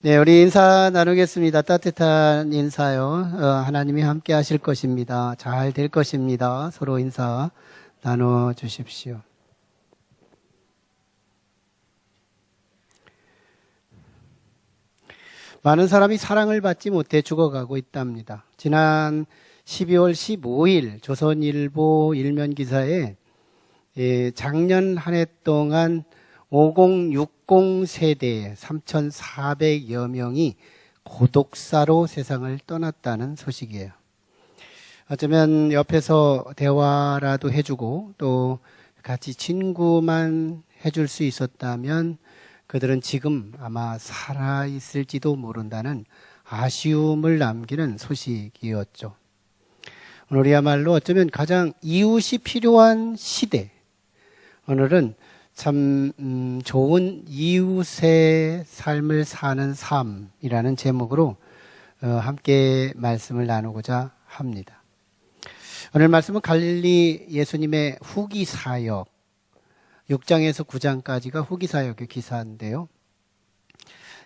네, 우리 인사 나누겠습니다. 따뜻한 인사요. 하나님이 함께 하실 것입니다. 잘 될 것입니다. 서로 인사 나눠 주십시오. 많은 사람이 사랑을 받지 못해 죽어가고 있답니다. 지난 12월 15일 조선일보 일면 기사에 작년 한 해 동안 5060 세대의 3,400여 명이 고독사로 세상을 떠났다는 소식이에요. 어쩌면 옆에서 대화라도 해주고 또 같이 친구만 해줄 수 있었다면 그들은 지금 아마 살아있을지도 모른다는 아쉬움을 남기는 소식이었죠. 오늘이야말로 어쩌면 가장 이웃이 필요한 시대. 오늘은 참 좋은 이웃의 삶을 사는 삶이라는 제목으로 함께 말씀을 나누고자 합니다. 오늘 말씀은 갈릴리 예수님의 후기 사역 6장에서 9장까지가 후기 사역의 기사인데요.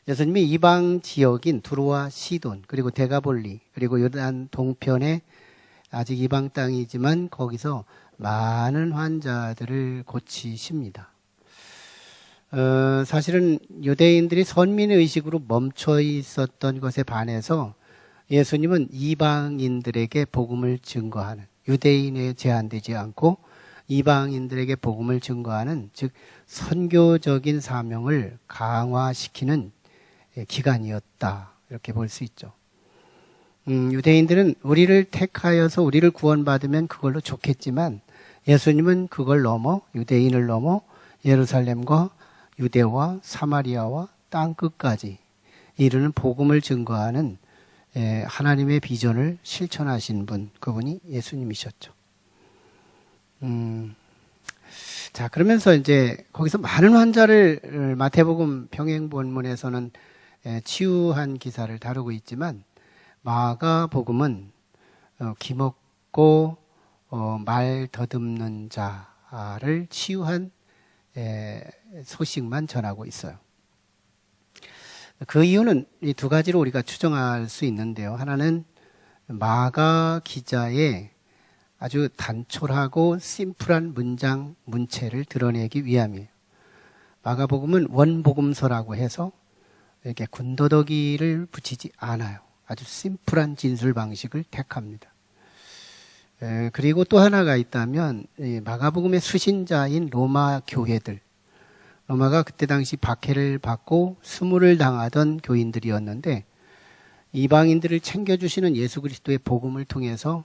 예수님이 이방 지역인 두로와 시돈 그리고 데가볼리 그리고 요단 동편에 아직 이방 땅이지만 거기서 많은 환자들을 고치십니다. 사실은 유대인들이 선민의식으로 멈춰 있었던 것에 반해서 예수님은 이방인들에게 복음을 증거하는, 유대인에 제한되지 않고 이방인들에게 복음을 증거하는, 즉 선교적인 사명을 강화시키는 기간이었다, 이렇게 볼 수 있죠. 유대인들은 우리를 택하여서 우리를 구원받으면 그걸로 좋겠지만 예수님은 그걸 넘어, 유대인을 넘어 예루살렘과 유대와 사마리아와 땅끝까지 이르는 복음을 증거하는 하나님의 비전을 실천하신 분, 그분이 예수님이셨죠. 자, 그러면서 이제 거기서 많은 환자를 마태복음 병행본문에서는 치유한 기사를 다루고 있지만 마가복음은 기먹고 말 더듬는 자를 치유한 소식만 전하고 있어요. 그 이유는 이 두 가지로 우리가 추정할 수 있는데요. 하나는 마가 기자의 아주 단촐하고 심플한 문체를 드러내기 위함이에요. 마가복음은 원복음서라고 해서 이렇게 군더더기를 붙이지 않아요. 아주 심플한 진술 방식을 택합니다. 그리고 또 하나가 있다면 마가복음의 수신자인 로마 교회들, 로마가 그때 당시 박해를 받고 수모를 당하던 교인들이었는데 이방인들을 챙겨주시는 예수 그리스도의 복음을 통해서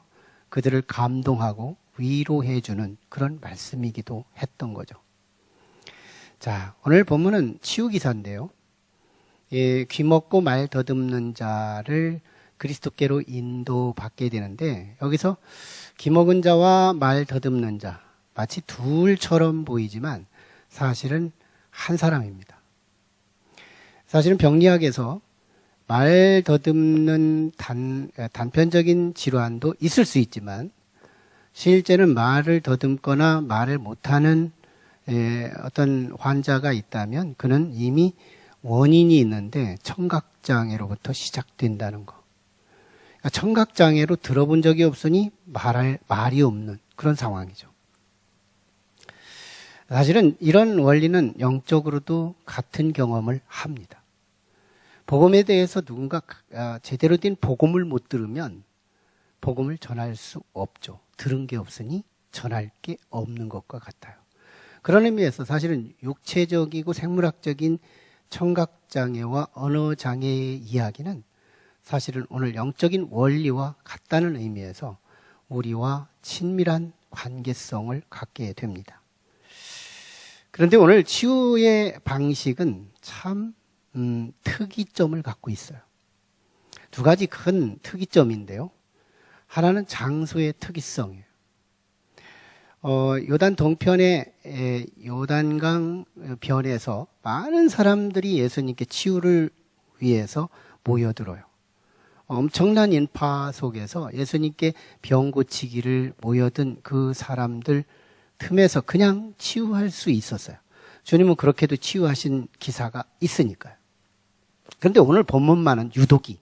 그들을 감동하고 위로해주는 그런 말씀이기도 했던 거죠. 자, 오늘 본문은 치유기사인데요. 귀먹고 말 더듬는 자를 그리스도께로 인도받게 되는데 여기서 귀먹은 자와 말 더듬는 자 마치 둘처럼 보이지만 사실은 한 사람입니다. 사실은 병리학에서 말 더듬는 단편적인 질환도 있을 수 있지만 실제는 말을 더듬거나 말을 못하는 어떤 환자가 있다면 그는 이미 원인이 있는데 청각장애로부터 시작된다는 거. 청각장애로 들어본 적이 없으니 말이 없는 그런 상황이죠. 사실은 이런 원리는 영적으로도 같은 경험을 합니다. 복음에 대해서 누군가 제대로 된 복음을 못 들으면 복음을 전할 수 없죠. 들은 게 없으니 전할 게 없는 것과 같아요. 그런 의미에서 사실은 육체적이고 생물학적인 청각장애와 언어장애의 이야기는 사실은 오늘 영적인 원리와 같다는 의미에서 우리와 친밀한 관계성을 갖게 됩니다. 그런데 오늘 치유의 방식은 참 특이점을 갖고 있어요. 두 가지 큰 특이점인데요. 하나는 장소의 특이성이에요. 요단 동편의 요단강 변에서 많은 사람들이 예수님께 치유를 위해서 모여들어요. 엄청난 인파 속에서 예수님께 병 고치기를 모여든 그 사람들 틈에서 그냥 치유할 수 있었어요. 주님은 그렇게도 치유하신 기사가 있으니까요. 그런데 오늘 본문만은 유독이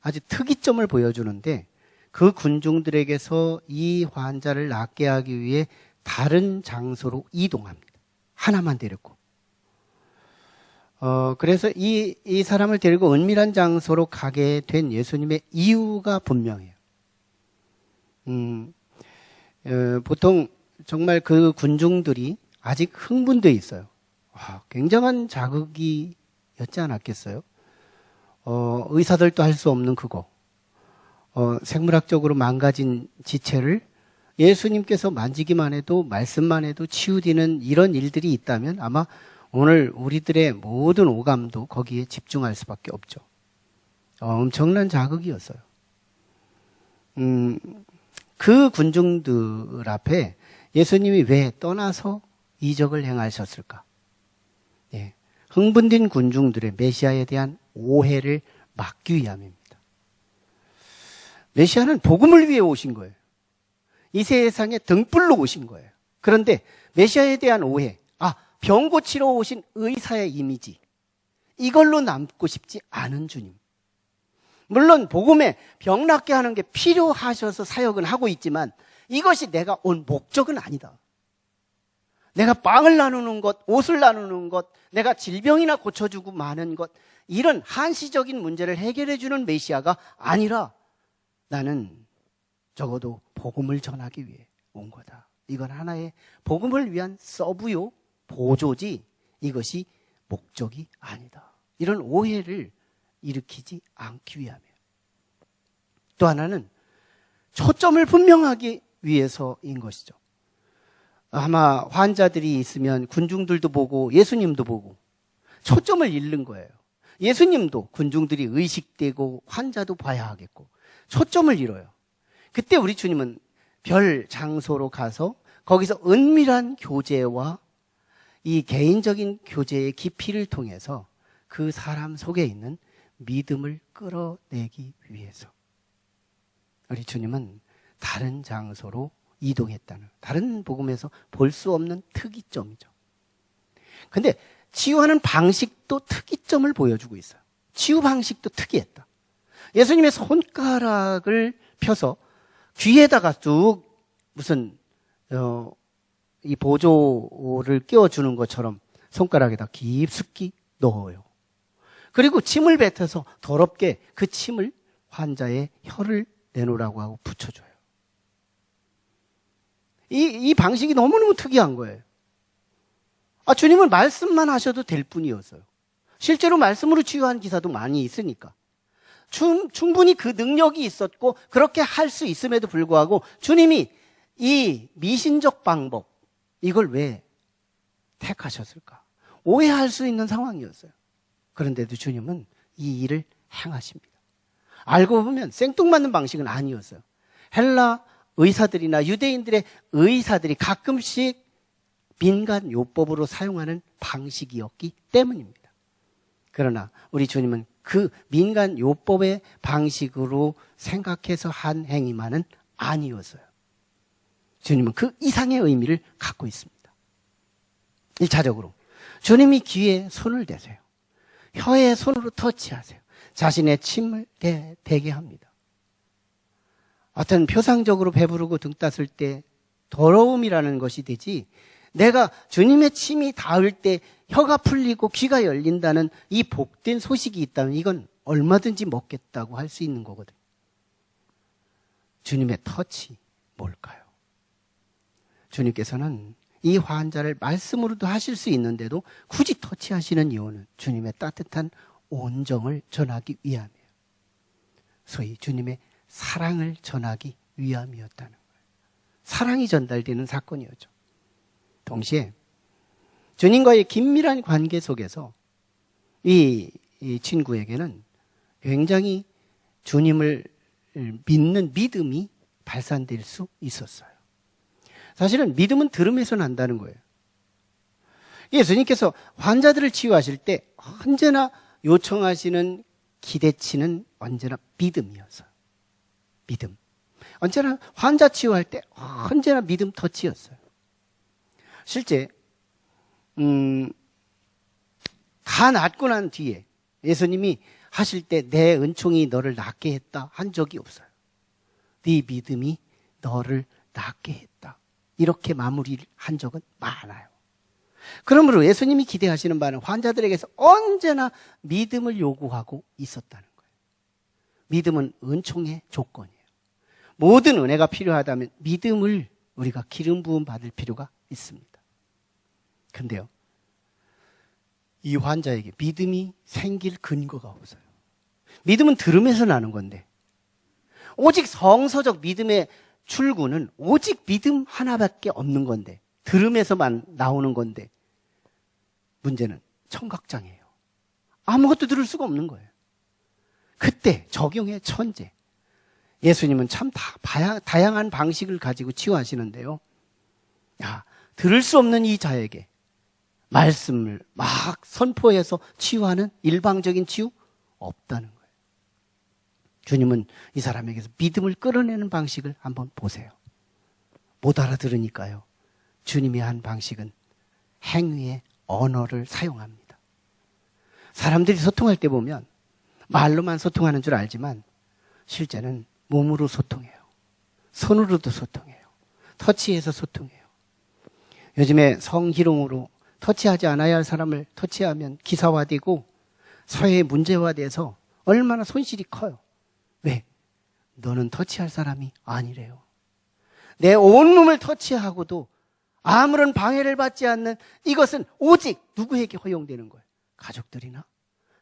아주 특이점을 보여주는데 그 군중들에게서 이 환자를 낫게 하기 위해 다른 장소로 이동합니다. 하나만 데리고. 그래서 이 사람을 데리고 은밀한 장소로 가게 된 예수님의 이유가 분명해요. 보통 정말 그 군중들이 아직 흥분되어 있어요. 굉장한 자극이었지 않았겠어요? 의사들도 할 수 없는 그거. 생물학적으로 망가진 지체를 예수님께서 만지기만 해도 말씀만 해도 치유되는 이런 일들이 있다면 아마 오늘 우리들의 모든 오감도 거기에 집중할 수밖에 없죠. 엄청난 자극이었어요. 그 군중들 앞에 예수님이 왜 떠나서 이적을 행하셨을까? 예, 흥분된 군중들의 메시아에 대한 오해를 막기 위함입니다. 메시아는 복음을 위해 오신 거예요. 이 세상에 등불로 오신 거예요. 그런데 메시아에 대한 오해, 병 고치러 오신 의사의 이미지, 이걸로 남고 싶지 않은 주님. 물론 복음에 병 낫게 하는 게 필요하셔서 사역은 하고 있지만 이것이 내가 온 목적은 아니다. 내가 빵을 나누는 것, 옷을 나누는 것, 내가 질병이나 고쳐주고 마는 것, 이런 한시적인 문제를 해결해 주는 메시아가 아니라 나는 적어도 복음을 전하기 위해 온 거다. 이건 하나의 복음을 위한 서브요, 보조지 이것이 목적이 아니다. 이런 오해를 일으키지 않기 위함이에요. 또 하나는 초점을 분명하기 위해서인 것이죠. 아마 환자들이 있으면 군중들도 보고 예수님도 보고 초점을 잃는 거예요. 예수님도 군중들이 의식되고 환자도 봐야 하겠고 초점을 잃어요. 그때 우리 주님은 별 장소로 가서 거기서 은밀한 교제와 이 개인적인 교제의 깊이를 통해서 그 사람 속에 있는 믿음을 끌어내기 위해서 우리 주님은 다른 장소로 이동했다는, 다른 복음에서 볼 수 없는 특이점이죠. 근데 치유하는 방식도 특이점을 보여주고 있어요. 치유 방식도 특이했다. 예수님의 손가락을 펴서 귀에다가 쭉 무슨 이 보조를 끼워주는 것처럼 손가락에다 깊숙이 넣어요. 그리고 침을 뱉어서 더럽게 그 침을 환자의 혀를 내놓으라고 하고 붙여줘요. 이 방식이 너무너무 특이한 거예요. 주님은 말씀만 하셔도 될 뿐이었어요. 실제로 말씀으로 치유한 기사도 많이 있으니까. 충분히 그 능력이 있었고 그렇게 할 수 있음에도 불구하고 주님이 이 미신적 방법, 이걸 왜 택하셨을까? 오해할 수 있는 상황이었어요. 그런데도 주님은 이 일을 행하십니다. 알고 보면 생뚱맞는 방식은 아니었어요. 헬라 의사들이나 유대인들의 의사들이 가끔씩 민간 요법으로 사용하는 방식이었기 때문입니다. 그러나 우리 주님은 그 민간 요법의 방식으로 생각해서 한 행위만은 아니었어요. 주님은 그 이상의 의미를 갖고 있습니다. 1차적으로 주님이 귀에 손을 대세요. 혀에 손으로 터치하세요. 자신의 침을 대게 합니다. 어떤 표상적으로 배부르고 등 땄을 때 더러움이라는 것이 되지, 내가 주님의 침이 닿을 때 혀가 풀리고 귀가 열린다는 이 복된 소식이 있다면 이건 얼마든지 먹겠다고 할 수 있는 거거든요. 주님의 터치 뭘까요? 주님께서는 이 환자를 말씀으로도 하실 수 있는데도 굳이 터치하시는 이유는 주님의 따뜻한 온정을 전하기 위함이에요. 소위 주님의 사랑을 전하기 위함이었다는 거예요. 사랑이 전달되는 사건이었죠. 동시에 주님과의 긴밀한 관계 속에서 이 친구에게는 굉장히 주님을 믿는 믿음이 발산될 수 있었어요. 사실은 믿음은 들음에서 난다는 거예요. 예수님께서 환자들을 치유하실 때 언제나 요청하시는 기대치는 언제나 믿음이었어요. 믿음. 언제나 환자 치유할 때 언제나 믿음 터치였어요. 실제 다 낫고 난 뒤에 예수님이 하실 때 내 은총이 너를 낫게 했다 한 적이 없어요. 네 믿음이 너를 낫게 했다. 이렇게 마무리를 한 적은 많아요. 그러므로 예수님이 기대하시는 바는 환자들에게서 언제나 믿음을 요구하고 있었다는 거예요. 믿음은 은총의 조건이에요. 모든 은혜가 필요하다면 믿음을 우리가 기름 부음 받을 필요가 있습니다. 근데요, 이 환자에게 믿음이 생길 근거가 없어요. 믿음은 들음에서 나는 건데, 오직 성서적 믿음의 출구는 오직 믿음 하나밖에 없는 건데, 들음에서만 나오는 건데, 문제는 청각장애예요. 아무것도 들을 수가 없는 거예요. 그때 적용의 천재. 예수님은 참 다양한 방식을 가지고 치유하시는데요. 들을 수 없는 이 자에게 말씀을 막 선포해서 치유하는 일방적인 치유 없다는 거예요. 주님은 이 사람에게서 믿음을 끌어내는 방식을 한번 보세요. 못 알아들으니까요. 주님이 한 방식은 행위의 언어를 사용합니다. 사람들이 소통할 때 보면 말로만 소통하는 줄 알지만 실제는 몸으로 소통해요. 손으로도 소통해요. 터치해서 소통해요. 요즘에 성희롱으로 터치하지 않아야 할 사람을 터치하면 기사화되고 사회에 문제화돼서 얼마나 손실이 커요. 왜? 너는 터치할 사람이 아니래요. 내 온몸을 터치하고도 아무런 방해를 받지 않는 이것은 오직 누구에게 허용되는 거예요? 가족들이나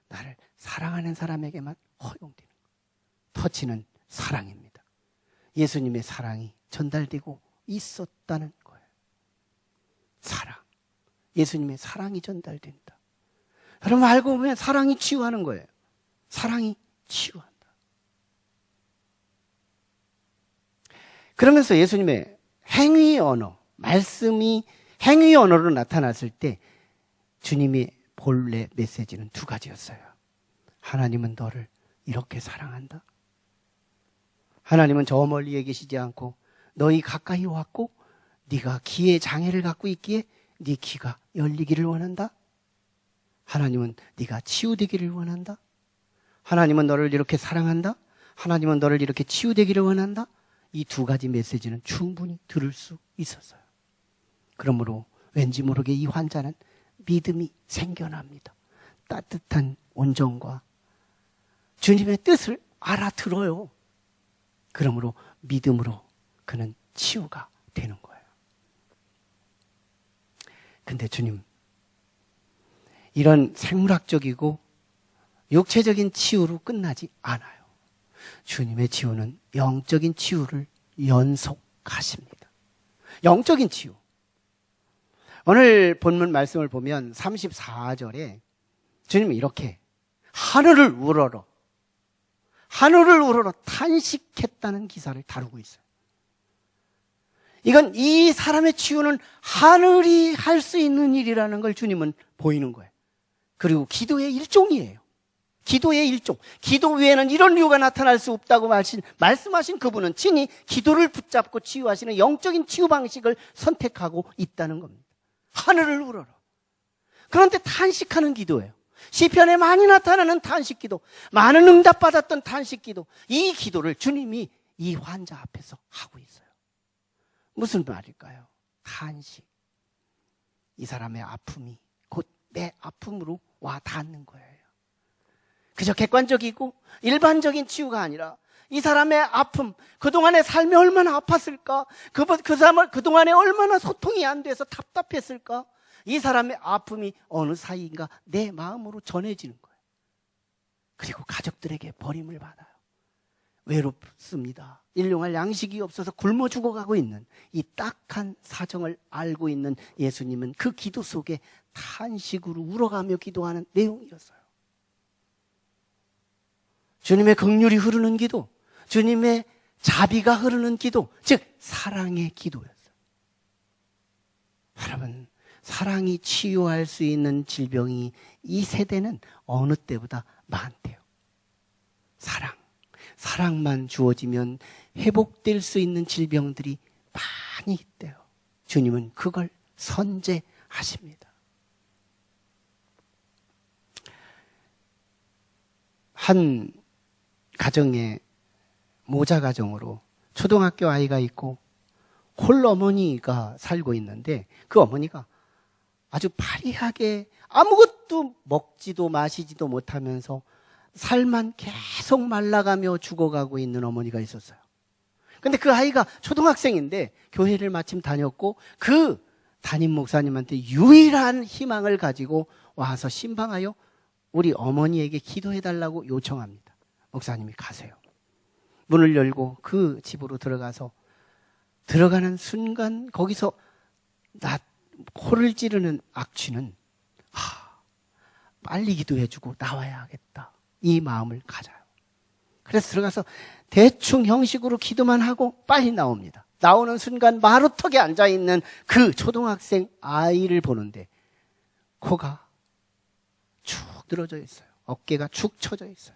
나를 사랑하는 사람에게만 허용되는 거예요. 터치는 사랑입니다. 예수님의 사랑이 전달되고 있었다는 거예요. 사랑. 예수님의 사랑이 전달된다. 여러분 알고 보면 사랑이 치유하는 거예요. 사랑이 치유한다. 그러면서 예수님의 행위 언어, 말씀이 행위 언어로 나타났을 때 주님의 본래 메시지는 두 가지였어요. 하나님은 너를 이렇게 사랑한다. 하나님은 저 멀리에 계시지 않고 너희 가까이 왔고 네가 귀에 장애를 갖고 있기에 네 귀가 열리기를 원한다. 하나님은 네가 치유되기를 원한다. 하나님은 너를 이렇게 사랑한다. 하나님은 너를 이렇게 치유되기를 원한다. 이 두 가지 메시지는 충분히 들을 수 있었어요. 그러므로 왠지 모르게 이 환자는 믿음이 생겨납니다. 따뜻한 온정과 주님의 뜻을 알아들어요. 그러므로 믿음으로 그는 치유가 되는 거예요. 근데 주님, 이런 생물학적이고 육체적인 치유로 끝나지 않아요. 주님의 치유는 영적인 치유를 연속하십니다. 영적인 치유. 오늘 본문 말씀을 보면 34절에 주님은 이렇게 하늘을 우러러 탄식했다는 기사를 다루고 있어요. 이건 이 사람의 치유는 하늘이 할 수 있는 일이라는 걸 주님은 보이는 거예요. 그리고 기도의 일종이에요. 기도의 일종. 기도 외에는 이런 이유가 나타날 수 없다고 말씀하신 그분은 친히 기도를 붙잡고 치유하시는 영적인 치유 방식을 선택하고 있다는 겁니다. 하늘을 우러러. 그런데 탄식하는 기도예요. 시편에 많이 나타나는 탄식기도, 많은 응답받았던 탄식기도, 이 기도를 주님이 이 환자 앞에서 하고 있어요. 무슨 말일까요? 탄식. 이 사람의 아픔이 곧 내 아픔으로 와 닿는 거예요. 그저 객관적이고 일반적인 치유가 아니라 이 사람의 아픔, 그동안의 삶이 얼마나 아팠을까? 그 사람을 그동안에 얼마나 소통이 안 돼서 답답했을까? 이 사람의 아픔이 어느 사이인가 내 마음으로 전해지는 거예요. 그리고 가족들에게 버림을 받아요. 외롭습니다. 일용할 양식이 없어서 굶어 죽어가고 있는 이 딱한 사정을 알고 있는 예수님은 그 기도 속에 탄식으로 울어가며 기도하는 내용이었어요. 주님의 긍휼이 흐르는 기도, 주님의 자비가 흐르는 기도, 즉 사랑의 기도였어요. 여러분, 사랑이 치유할 수 있는 질병이 이 세대는 어느 때보다 많대요. 사랑만 주어지면 회복될 수 있는 질병들이 많이 있대요. 주님은 그걸 선제하십니다. 한 가정에 모자 가정으로 초등학교 아이가 있고 홀어머니가 살고 있는데 그 어머니가 아주 파리하게 아무것도 먹지도 마시지도 못하면서 살만 계속 말라가며 죽어가고 있는 어머니가 있었어요. 근데 그 아이가 초등학생인데 교회를 마침 다녔고 그 담임 목사님한테 유일한 희망을 가지고 와서 신방하여 우리 어머니에게 기도해달라고 요청합니다. 목사님이 가세요. 문을 열고 그 집으로 들어가서 들어가는 순간 거기서 코를 찌르는 악취는 빨리 기도해주고 나와야겠다. 이 마음을 가져요. 그래서 들어가서 대충 형식으로 기도만 하고 빨리 나옵니다. 나오는 순간 마루턱에 앉아있는 그 초등학생 아이를 보는데 코가 축 늘어져 있어요. 어깨가 축 처져 있어요.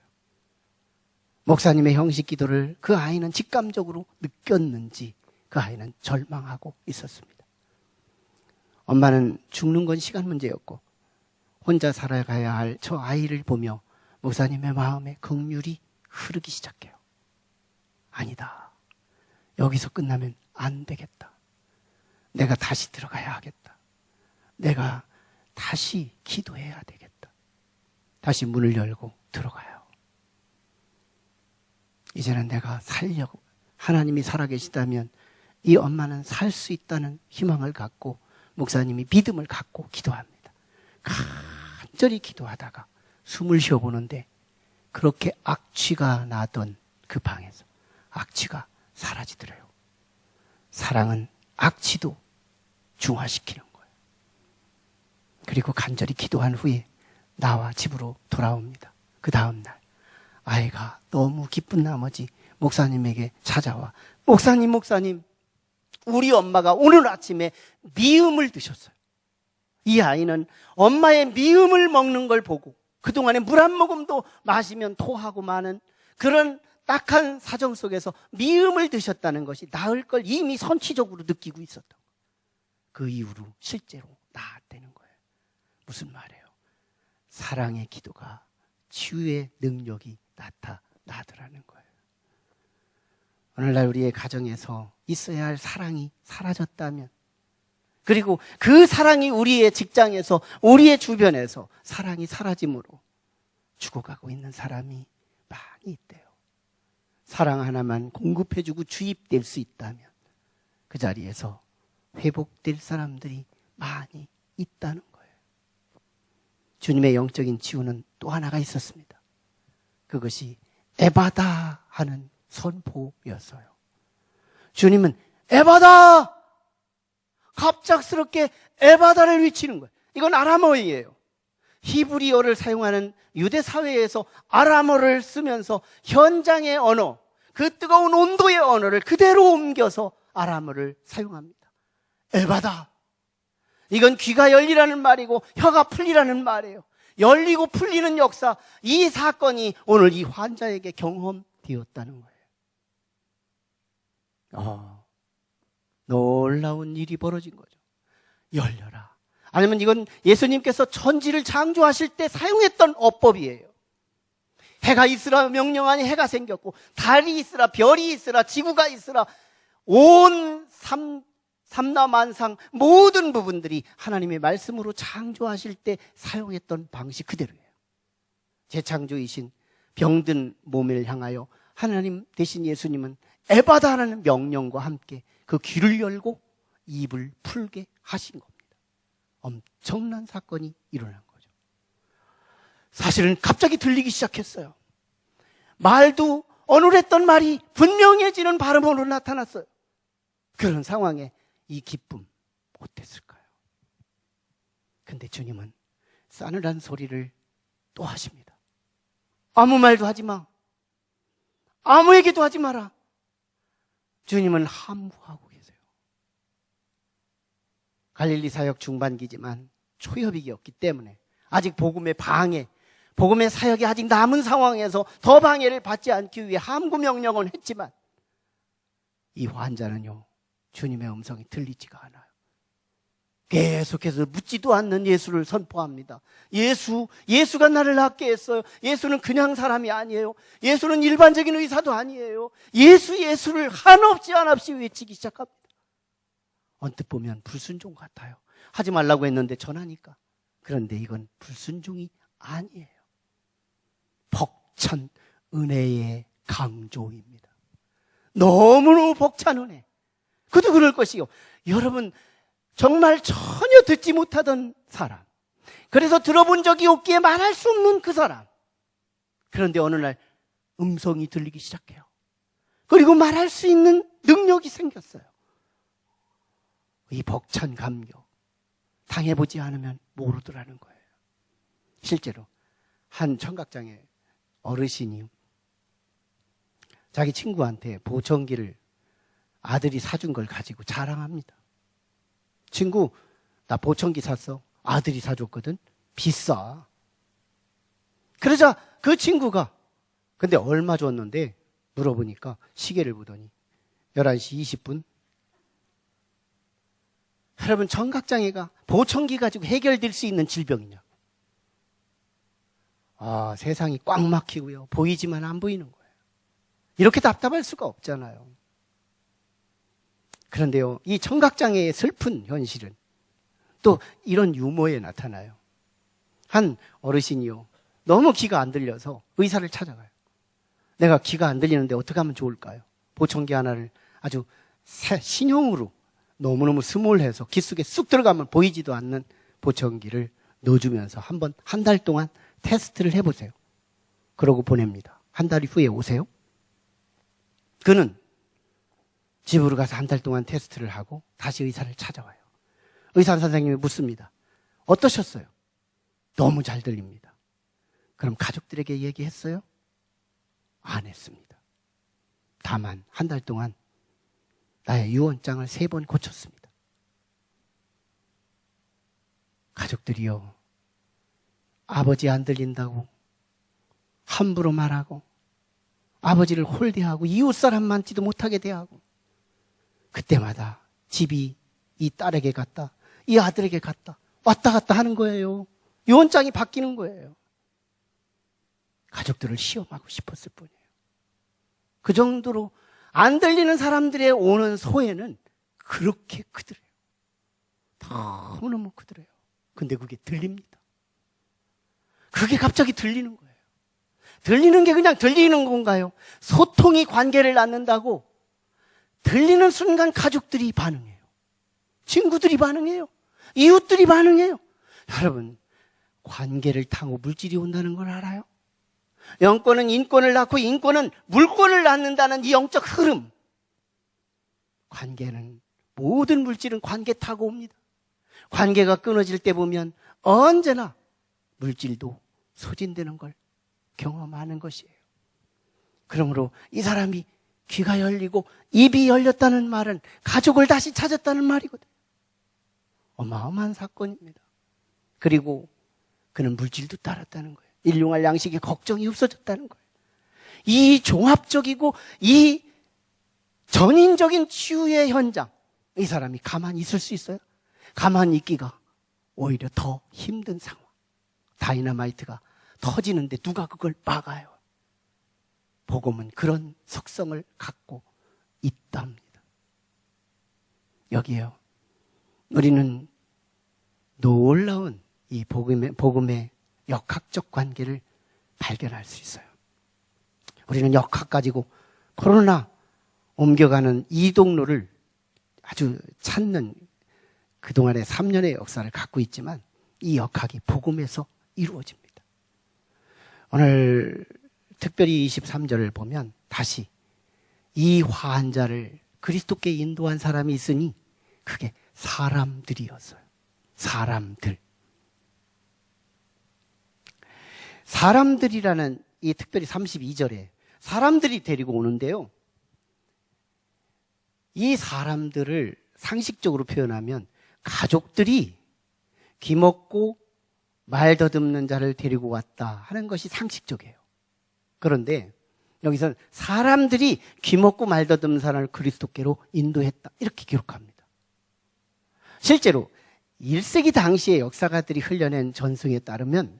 목사님의 형식 기도를 그 아이는 직감적으로 느꼈는지 그 아이는 절망하고 있었습니다. 엄마는 죽는 건 시간 문제였고 혼자 살아가야 할 저 아이를 보며 목사님의 마음에 긍휼이 흐르기 시작해요. 아니다. 여기서 끝나면 안 되겠다. 내가 다시 들어가야 하겠다. 내가 다시 기도해야 되겠다. 다시 문을 열고 들어가요. 이제는 내가 살려고 하나님이 살아계시다면 이 엄마는 살 수 있다는 희망을 갖고 목사님이 믿음을 갖고 기도합니다. 간절히 기도하다가 숨을 쉬어보는데 그렇게 악취가 나던 그 방에서 악취가 사라지더래요. 사랑은 악취도 중화시키는 거예요. 그리고 간절히 기도한 후에 나와 집으로 돌아옵니다. 그 다음 날 아이가 너무 기쁜 나머지 목사님에게 찾아와 목사님 우리 엄마가 오늘 아침에 미음을 드셨어요. 이 아이는 엄마의 미음을 먹는 걸 보고 그동안에 물 한 모금도 마시면 토하고 마는 그런 딱한 사정 속에서 미음을 드셨다는 것이 나을 걸 이미 선취적으로 느끼고 있었던 거예요. 그 이후로 실제로 나았다는 거예요. 무슨 말이에요? 사랑의 기도가 치유의 능력이 나타나더라는 거예요. 오늘날 우리의 가정에서 있어야 할 사랑이 사라졌다면 그리고 그 사랑이 우리의 직장에서 우리의 주변에서 사랑이 사라짐으로 죽어가고 있는 사람이 많이 있대요. 사랑 하나만 공급해주고 주입될 수 있다면 그 자리에서 회복될 사람들이 많이 있다는 거예요. 주님의 영적인 치유는 또 하나가 있었습니다. 그것이 에바다 하는 선포였어요. 주님은 에바다! 갑작스럽게 에바다를 외치는 거예요. 이건 아람어이에요. 히브리어를 사용하는 유대 사회에서 아람어를 쓰면서 현장의 언어, 그 뜨거운 온도의 언어를 그대로 옮겨서 아람어를 사용합니다. 에바다. 이건 귀가 열리라는 말이고 혀가 풀리라는 말이에요. 열리고 풀리는 역사, 이 사건이 오늘 이 환자에게 경험되었다는 거예요. 놀라운 일이 벌어진 거죠. 열려라. 아니면 이건 예수님께서 천지를 창조하실 때 사용했던 어법이에요. 해가 있으라 명령하니 해가 생겼고 달이 있으라 별이 있으라 지구가 있으라 온 삼라만상 모든 부분들이 하나님의 말씀으로 창조하실 때 사용했던 방식 그대로예요. 재창조이신 병든 몸을 향하여 하나님 대신 예수님은 에바다라는 명령과 함께 그 귀를 열고 입을 풀게 하신 겁니다. 엄청난 사건이 일어난 거죠. 사실은 갑자기 들리기 시작했어요. 말도 어눌했던 말이 분명해지는 발음으로 나타났어요. 그런 상황에 이 기쁨 어땠을까요? 근데 주님은 싸늘한 소리를 또 하십니다. 아무 말도 하지 마. 아무에게도 하지 마라. 주님은 함구하고 계세요. 갈릴리 사역 중반기지만 초협이었기 때문에 아직 복음의 방해, 복음의 사역이 아직 남은 상황에서 더 방해를 받지 않기 위해 함구 명령은 했지만 이 환자는요, 주님의 음성이 들리지가 않아요. 계속해서 묻지도 않는 예수를 선포합니다. 예수가 나를 낫게 했어요. 예수는 그냥 사람이 아니에요. 예수는 일반적인 의사도 아니에요. 예수를 한없이 외치기 시작합니다. 언뜻 보면 불순종 같아요. 하지 말라고 했는데 전하니까. 그런데 이건 불순종이 아니에요. 벅찬 은혜의 강조입니다. 너무너무 벅찬 은혜. 그도 그럴 것이요. 여러분, 정말 전혀 듣지 못하던 사람. 그래서 들어본 적이 없기에 말할 수 없는 그 사람. 그런데 어느 날 음성이 들리기 시작해요. 그리고 말할 수 있는 능력이 생겼어요. 이 벅찬 감격. 당해보지 않으면 모르더라는 거예요. 실제로 한 청각장애 어르신이 자기 친구한테 보청기를 아들이 사준 걸 가지고 자랑합니다. 친구, 나 보청기 샀어. 아들이 사줬거든. 비싸. 그러자 그 친구가 근데 얼마 줬는데 물어보니까 시계를 보더니 11시 20분. 여러분, 청각장애가 보청기 가지고 해결될 수 있는 질병이냐고. 세상이 꽉 막히고요. 보이지만 안 보이는 거예요. 이렇게 답답할 수가 없잖아요. 그런데요, 이 청각장애의 슬픈 현실은 또 이런 유머에 나타나요. 한 어르신이요, 너무 귀가 안 들려서 의사를 찾아가요. 내가 귀가 안 들리는데 어떻게 하면 좋을까요? 보청기 하나를 아주 신형으로 너무너무 스몰해서 귀 속에 쑥 들어가면 보이지도 않는 보청기를 넣어주면서 한 달 동안 테스트를 해보세요. 그러고 보냅니다. 한 달 후에 오세요. 그는 집으로 가서 한 달 동안 테스트를 하고 다시 의사를 찾아와요. 의사 선생님이 묻습니다. 어떠셨어요? 너무 잘 들립니다. 그럼 가족들에게 얘기했어요? 안 했습니다. 다만 한 달 동안 나의 유언장을 3번 고쳤습니다. 가족들이요, 아버지 안 들린다고 함부로 말하고 아버지를 홀대하고 이웃 사람 많지도 못하게 대하고 그때마다 집이 이 딸에게 갔다, 이 아들에게 갔다, 왔다 갔다 하는 거예요. 유언장이 바뀌는 거예요. 가족들을 시험하고 싶었을 뿐이에요. 그 정도로 안 들리는 사람들의 오는 소외는 그렇게 크더래요. 너무너무 크더래요. 근데 그게 들립니다. 그게 갑자기 들리는 거예요. 들리는 게 그냥 들리는 건가요? 소통이 관계를 낳는다고 들리는 순간 가족들이 반응해요. 친구들이 반응해요. 이웃들이 반응해요. 여러분, 관계를 타고 물질이 온다는 걸 알아요? 영권은 인권을 낳고 인권은 물권을 낳는다는 이 영적 흐름. 관계는, 모든 물질은 관계 타고 옵니다. 관계가 끊어질 때 보면 언제나 물질도 소진되는 걸 경험하는 것이에요. 그러므로 이 사람이 귀가 열리고 입이 열렸다는 말은 가족을 다시 찾았다는 말이거든요. 어마어마한 사건입니다. 그리고 그는 물질도 따랐다는 거예요. 일용할 양식에 걱정이 없어졌다는 거예요. 이 종합적이고 이 전인적인 치유의 현장, 이 사람이 가만히 있을 수 있어요? 가만히 있기가 오히려 더 힘든 상황. 다이너마이트가 터지는데 누가 그걸 막아요? 복음은 그런 속성을 갖고 있답니다. 여기에요, 우리는 놀라운 이 복음의 역학적 관계를 발견할 수 있어요. 우리는 역학 가지고 코로나 옮겨가는 이동로를 아주 찾는 그동안의 3년의 역사를 갖고 있지만 이 역학이 복음에서 이루어집니다. 오늘 특별히 23절을 보면 다시 이 환자를 그리스도께 인도한 사람이 있으니 그게 사람들이었어요. 사람들이라는 이 특별히 32절에 사람들이 데리고 오는데요. 이 사람들을 상식적으로 표현하면 가족들이 기먹고 말 더듬는 자를 데리고 왔다 하는 것이 상식적이에요. 그런데 여기서는 사람들이 귀먹고 말 더듬는 사람을 그리스도께로 인도했다 이렇게 기록합니다. 실제로 1세기 당시의 역사가들이 흘려낸 전승에 따르면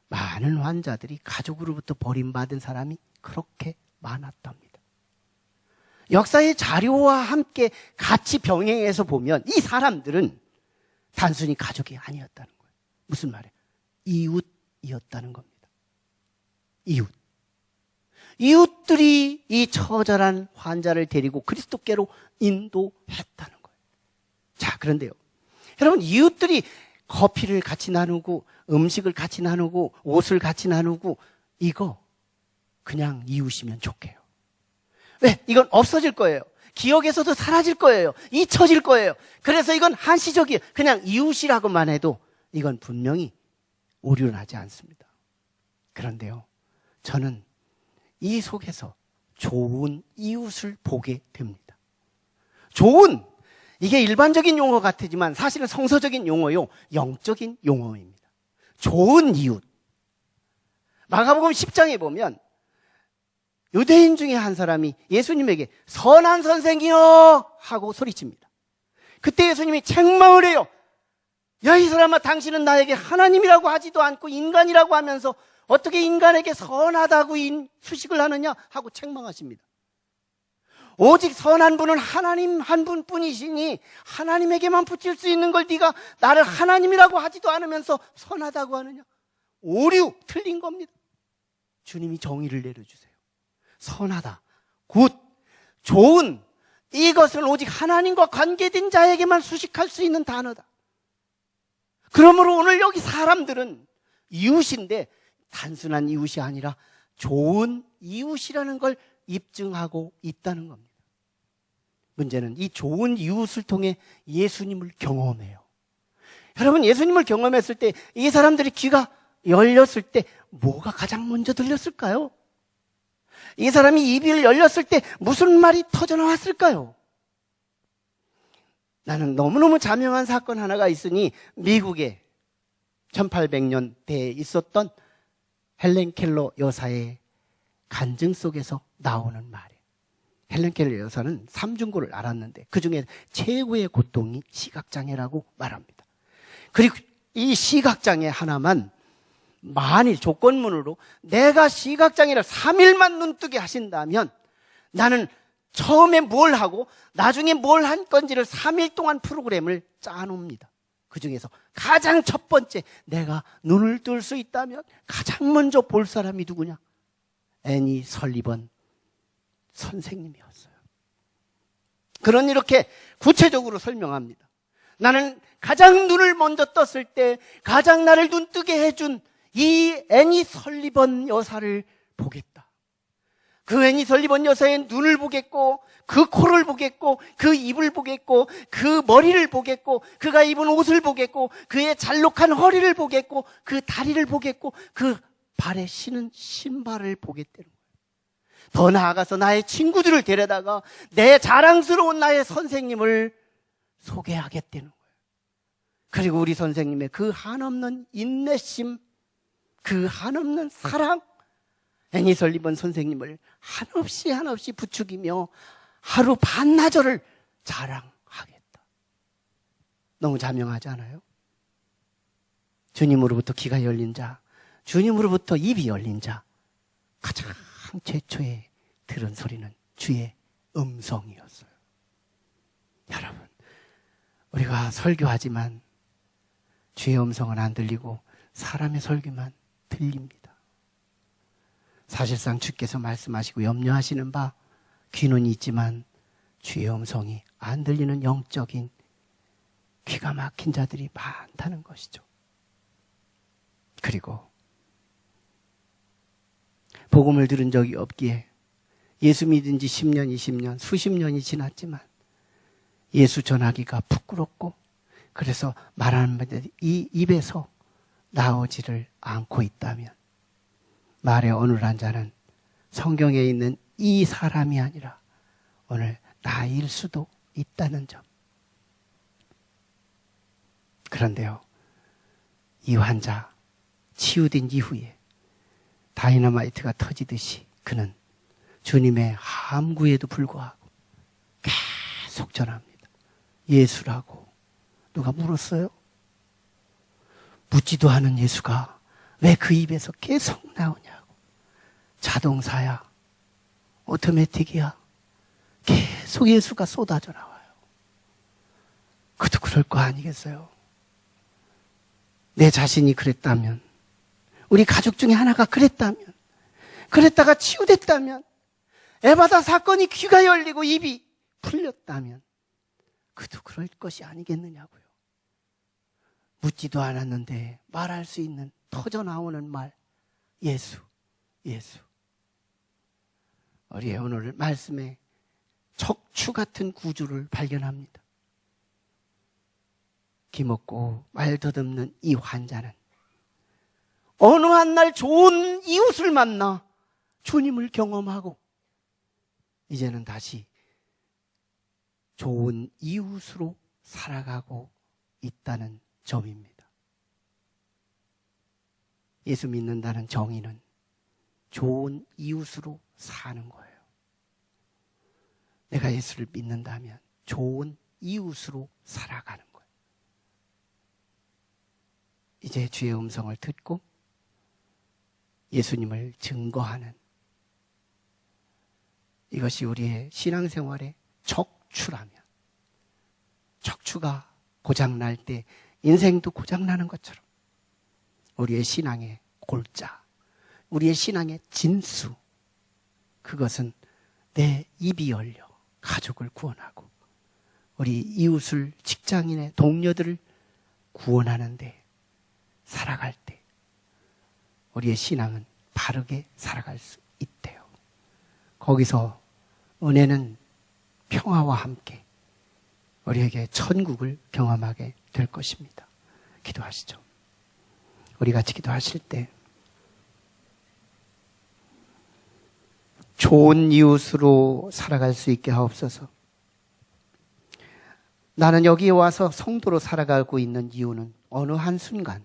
많은 환자들이 가족으로부터 버림받은 사람이 그렇게 많았답니다. 역사의 자료와 함께 같이 병행해서 보면 이 사람들은 단순히 가족이 아니었다는 거예요. 무슨 말이에요? 이웃이었다는 겁니다. 이웃. 이웃들이 이 처절한 환자를 데리고 그리스도께로 인도했다는 거예요. 자, 그런데요. 여러분, 이웃들이 커피를 같이 나누고 음식을 같이 나누고 옷을 같이 나누고 이거 그냥 이웃이면 좋게요. 왜? 이건 없어질 거예요. 기억에서도 사라질 거예요. 잊혀질 거예요. 그래서 이건 한시적이에요. 그냥 이웃이라고만 해도 이건 분명히 오류나지 않습니다. 그런데요, 저는 이 속에서 좋은 이웃을 보게 됩니다. 좋은, 이게 일반적인 용어 같지만 사실은 성서적인 용어요, 영적인 용어입니다. 좋은 이웃. 마가복음 10장에 보면 유대인 중에 한 사람이 예수님에게 선한 선생이여 하고 소리칩니다. 그때 예수님이 책망을 해요. 야, 이 사람아, 당신은 나에게 하나님이라고 하지도 않고 인간이라고 하면서 어떻게 인간에게 선하다고 수식을 하느냐 하고 책망하십니다. 오직 선한 분은 하나님 한 분뿐이시니 하나님에게만 붙일 수 있는 걸 네가 나를 하나님이라고 하지도 않으면서 선하다고 하느냐. 오류, 틀린 겁니다. 주님이 정의를 내려주세요. 선하다, 굿, 좋은, 이것은 오직 하나님과 관계된 자에게만 수식할 수 있는 단어다. 그러므로 오늘 여기 사람들은 이웃인데 단순한 이웃이 아니라 좋은 이웃이라는 걸 입증하고 있다는 겁니다. 문제는 이 좋은 이웃을 통해 예수님을 경험해요. 여러분, 예수님을 경험했을 때 이 사람들이 귀가 열렸을 때 뭐가 가장 먼저 들렸을까요? 이 사람이 입이 열렸을 때 무슨 말이 터져나왔을까요? 나는 너무너무 자명한 사건 하나가 있으니 미국에 1800년대에 있었던 헬렌 켈러 여사의 간증 속에서 나오는 말이에요. 헬렌 켈러 여사는 삼중고를 앓았는데 그중에 최고의 고통이 시각장애라고 말합니다. 그리고 이 시각장애 하나만 만일 조건문으로 내가 시각장애를 3일만 눈뜨게 하신다면 나는 처음에 뭘 하고 나중에 뭘 한 건지를 3일 동안 프로그램을 짜놓습니다. 그중에서 가장 첫 번째, 내가 눈을 뜰 수 있다면 가장 먼저 볼 사람이 누구냐? 애니 설리번 선생님이었어요. 그런 이렇게 구체적으로 설명합니다. 나는 가장 눈을 먼저 떴을 때 가장 나를 눈뜨게 해준 이 애니 설리번 여사를 보겠다. 그 애니 설리번 여사의 눈을 보겠고, 그 코를 보겠고, 그 입을 보겠고, 그 머리를 보겠고, 그가 입은 옷을 보겠고, 그의 잘록한 허리를 보겠고, 그 다리를 보겠고, 그 발에 신은 신발을 보겠다는 거예요. 더 나아가서 나의 친구들을 데려다가 내 자랑스러운 나의 선생님을 소개하겠다는 거예요. 그리고 우리 선생님의 그 한없는 인내심, 그 한없는 사랑, 애니 설리번 선생님을 한없이 부추기며 하루 반나절을 자랑하겠다. 너무 자명하지 않아요? 주님으로부터 귀가 열린 자, 주님으로부터 입이 열린 자, 가장 최초에 들은 소리는 주의 음성이었어요. 여러분, 우리가 설교하지만 주의 음성은 안 들리고 사람의 설교만 들립니다. 사실상 주께서 말씀하시고 염려하시는 바 귀는 있지만 주의 음성이 안 들리는 영적인 귀가 막힌 자들이 많다는 것이죠. 그리고 복음을 들은 적이 없기에 예수 믿은 지 10년, 20년, 수십 년이 지났지만 예수 전하기가 부끄럽고 그래서 말하는 분들이 이 입에서 나오지를 않고 있다면 말의 어눌한 자는 성경에 있는 이 사람이 아니라 오늘 나일 수도 있다는 점. 그런데요, 이 환자 치유된 이후에 다이너마이트가 터지듯이 그는 주님의 함구에도 불구하고 계속 전합니다. 예수라고, 누가 물었어요? 묻지도 않은 예수가 왜 그 입에서 계속 나오냐고. 자동사야, 오토매틱이야. 계속 예수가 쏟아져 나와요. 그도 그럴 거 아니겠어요? 내 자신이 그랬다면, 우리 가족 중에 하나가 그랬다면, 그랬다가 치유됐다면, 에바다 사건이 귀가 열리고 입이 풀렸다면 그도 그럴 것이 아니겠느냐고요. 묻지도 않았는데 말할 수 있는 터져나오는 말, 예수, 예수. 우리의 오늘 말씀에 척추 같은 구주를 발견합니다. 기먹고 말 더듬는 이 환자는 어느 한 날 좋은 이웃을 만나 주님을 경험하고 이제는 다시 좋은 이웃으로 살아가고 있다는 점입니다. 예수 믿는다는 정의는 좋은 이웃으로 사는 거예요. 내가 예수를 믿는다면 좋은 이웃으로 살아가는 거예요. 이제 주의 음성을 듣고 예수님을 증거하는 이것이 우리의 신앙생활의 척추라면, 척추가 고장날 때 인생도 고장나는 것처럼 우리의 신앙의 골자, 우리의 신앙의 진수, 그것은 내 입이 열려 가족을 구원하고 우리 이웃을, 직장인의 동료들을 구원하는데 살아갈 때 우리의 신앙은 바르게 살아갈 수 있대요. 거기서 은혜는 평화와 함께 우리에게 천국을 경험하게 될 것입니다. 기도하시죠. 우리 같이 기도하실 때 좋은 이웃으로 살아갈 수 있게 하옵소서. 나는 여기에 와서 성도로 살아가고 있는 이유는 어느 한순간